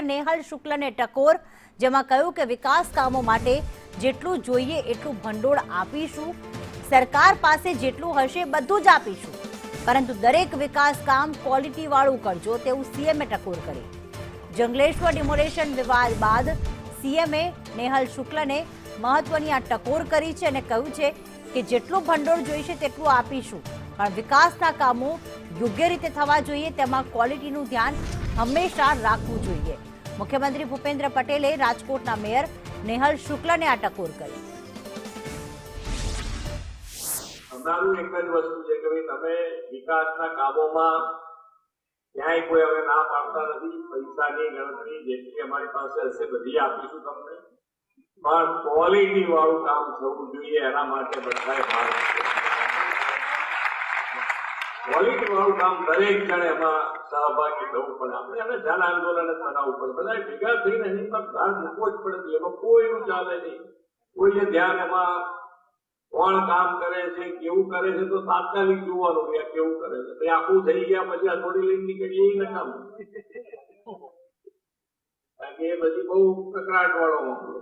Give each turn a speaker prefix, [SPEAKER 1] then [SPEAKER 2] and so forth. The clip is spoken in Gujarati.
[SPEAKER 1] મેયર નેહલ શુક્લને ટકોર, જેમાં કહ્યું કે વિકાસ કામો માટે જેટલું જોઈએ એટલું ભંડોળ આપીશું, સરકાર પાસે જેટલું હશે બધું જ આપીશું, પરંતુ દરેક વિકાસ કામ ક્વોલિટી વાળું કરજો તેવું સીએમએ ટકોર કરી। જંગલેશ્વર ડિમોલેશન વિવાદ બાદ સીએમએ નેહલ શુક્લને મહત્વની આ ટકોર કરી છે અને કહ્યું છે કે જેટલું ભંડોળ જોઈશે તેટલું આપીશું, પણ વિકાસના કામો યોગ્ય રીતે થવા જોઈએ, તેમાં ક્વોલિટીનું ધ્યાન હંમેશા રાખવું જોઈએ। મુખ્યમંત્રી ભૂપેન્દ્ર પટેલે રાજકોટના મેયર નેહલ શુક્લને આ ટકોર કરી।
[SPEAKER 2] અમારું એક જ વસ્તુ છે કે તમે વિકાસના કામોમાં ક્યાંય કોઈ હવે ના પાડતા નથી। પૈસાની ગણતરી જેટલી અમારી પાસે હશે બધી આપીશું તમને, પણ ક્વોલિટી વાળું કામ થવું જોઈએ એના માટે બધાએ ભાર મૂક્યો। ક્વોલિટી વાળું કામ દરેક જણે એમાં સહભાગી થવું પડે। આપણે એને જન આંદોલન જ બનાવવું પડે, બધા ભેગા થઈને એની પર ભાર મૂકવો જ પડે। એમાં કોઈનું ચાલે નહીં, કોઈએ ધ્યાન એમાં કોણ કામ કરે છે કેવું કરે છે તો તાત્કાલિક જોવાનું કે કેવું કરે છે, પછી આખું થઈ ગયા પછી આ થોડી લઈને નીકળીએ એ નકામ, કારણ કે એ બધી બહુ કકડાટ વાળો મામલો।